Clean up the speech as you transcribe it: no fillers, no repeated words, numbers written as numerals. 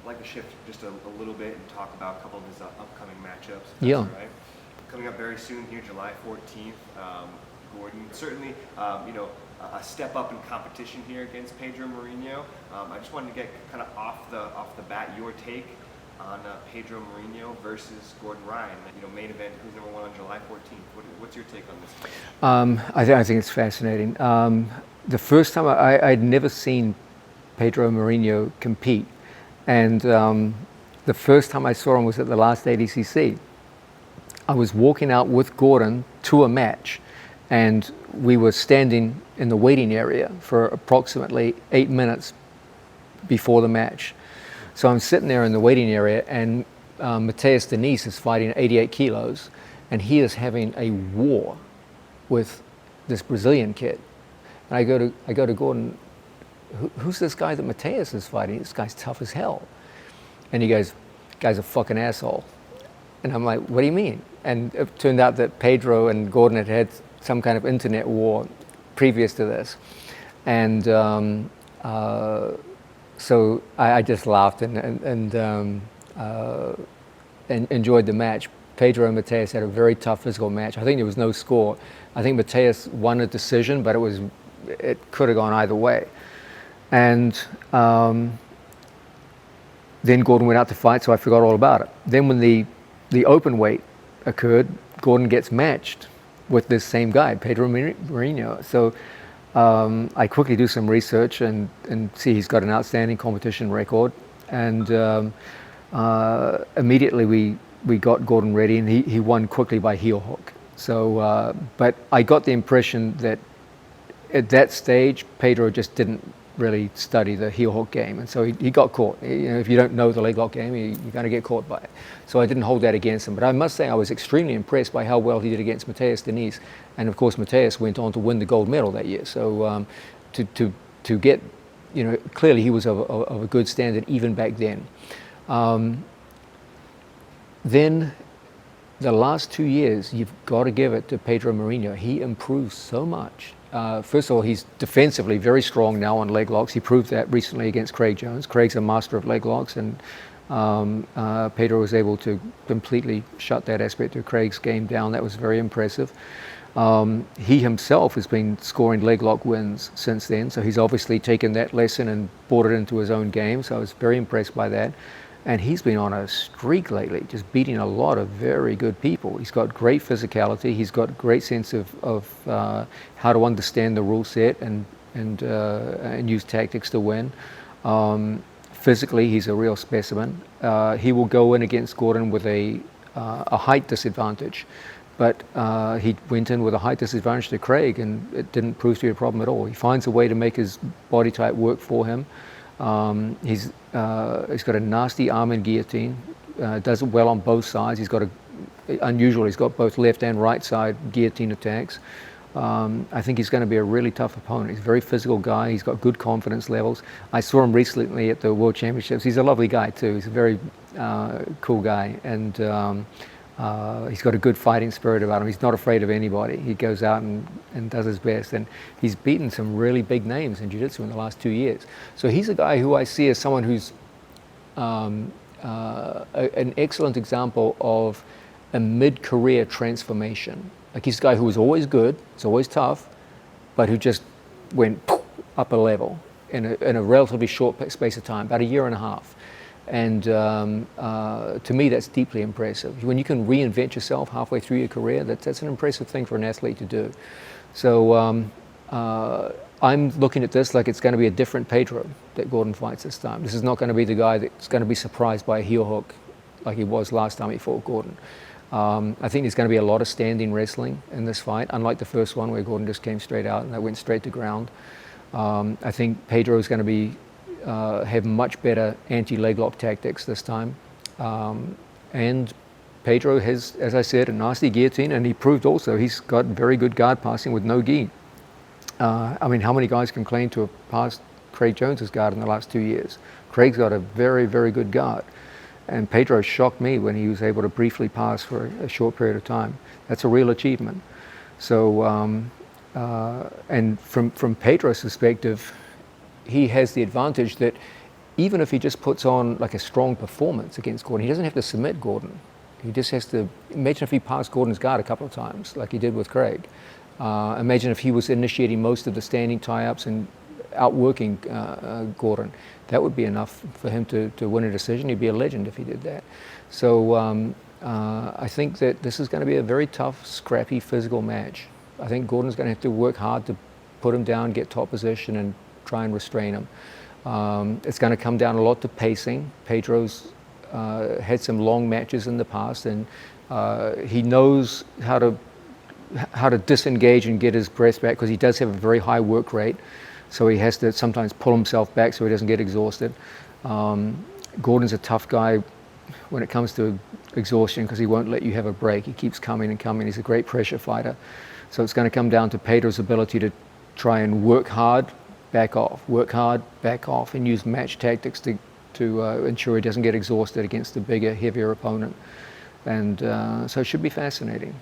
I'd like to shift just a little bit and talk about a couple of his upcoming matchups. Yeah. All right. Coming up very soon here, July 14th. Gordon, certainly, a step up in competition here against Pedro Marinho. I just wanted to get kind of off the bat your take on Pedro Marinho versus Gordon Ryan. Main event, who's number one on July 14th? What's your take on this? I think it's fascinating. The first time I'd never seen Pedro Marinho compete, and the first time I saw him was at the last ADCC. I was walking out with Gordon to a match, and we were standing in the waiting area for approximately 8 minutes before the match. So I'm sitting there in the waiting area, and Matheus Diniz is fighting 88 kilos, and he is having a war with this Brazilian kid. And I go to Gordon, who's this guy that Matheus is fighting? This guy's tough as hell. And he goes, guy's a fucking asshole. And I'm like, what do you mean? And it turned out that Pedro and Gordon had had some kind of internet war previous to this. And so I just laughed and enjoyed the match. Pedro and Matheus had a very tough physical match. I think there was no score. I think Matheus won a decision, but it could have gone either way. And then Gordon went out to fight, so I forgot all about it. Then when the open weight occurred, Gordon gets matched with this same guy, Pedro Marinho. So I quickly do some research and see he's got an outstanding competition record. And immediately we got Gordon ready, and he won quickly by heel hook. So, but I got the impression that at that stage, Pedro just didn't really study the heel hook game, and so he got caught. If you don't know the leg lock game, you're going to get caught by it. So I didn't hold that against him. But I must say I was extremely impressed by how well he did against Matheus Diniz, and of course Matheus went on to win the gold medal that year. So to get, clearly he was of a good standard even back then. Then the last 2 years, you've got to give it to Pedro Marinho. He improved so much. First of all, he's defensively very strong now on leg locks. He proved that recently against Craig Jones. Craig's a master of leg locks, and Pedro was able to completely shut that aspect of Craig's game down. That was very impressive. He himself has been scoring leg lock wins since then, so he's obviously taken that lesson and brought it into his own game, so I was very impressed by that. And he's been on a streak lately, just beating a lot of very good people. He's got great physicality. He's got great sense of how to understand the rule set and use tactics to win. Physically, he's a real specimen. He will go in against Gordon with a height disadvantage, but he went in with a height disadvantage to Craig, and it didn't prove to be a problem at all. He finds a way to make his body type work for him. He's got a nasty arm and guillotine, does it well on both sides. He's got he's got both left and right side guillotine attacks. I think he's going to be a really tough opponent. He's a very physical guy. He's got good confidence levels. I saw him recently at the World Championships. He's a lovely guy too. He's a very cool guy, and he's got a good fighting spirit about him. He's not afraid of anybody. He goes out and does his best, and he's beaten some really big names in jiu-jitsu in the last 2 years. So he's a guy who I see as someone who's an excellent example of a mid-career transformation. Like, he's a guy who was always good, he's always tough, but who just went up a level in a relatively short space of time, about a year and a half. And to me, that's deeply impressive. When you can reinvent yourself halfway through your career, that's an impressive thing for an athlete to do. So I'm looking at this like it's going to be a different Pedro that Gordon fights this time. This is not going to be the guy that's going to be surprised by a heel hook like he was last time he fought Gordon. I think there's going to be a lot of standing wrestling in this fight, unlike the first one where Gordon just came straight out and they went straight to ground. I think Pedro is going to be have much better anti-leg lock tactics this time. And Pedro has, as I said, a nasty guillotine, and he proved also he's got very good guard passing with no gi. I mean, how many guys can claim to have passed Craig Jones's guard in the last 2 years? Craig's got a very, very good guard. And Pedro shocked me when he was able to briefly pass for a short period of time. That's a real achievement. So, and from Pedro's perspective, he has the advantage that even if he just puts on like a strong performance against Gordon, he doesn't have to submit Gordon. He just has to, imagine if he passed Gordon's guard a couple of times, like he did with Craig. Imagine if he was initiating most of the standing tie-ups and outworking Gordon. That would be enough for him to win a decision. He'd be a legend if he did that. So I think that this is going to be a very tough, scrappy, physical match. I think Gordon's going to have to work hard to put him down, get top position, and try and restrain him. It's going to come down a lot to pacing. Pedro's had some long matches in the past, and he knows how to disengage and get his breath back, because he does have a very high work rate. So he has to sometimes pull himself back so he doesn't get exhausted. Gordon's a tough guy when it comes to exhaustion, because he won't let you have a break. He keeps coming and coming. He's a great pressure fighter. So it's going to come down to Pedro's ability to try and work hard, back off, work hard, back off, and use match tactics to ensure he doesn't get exhausted against a bigger, heavier opponent. And so it should be fascinating.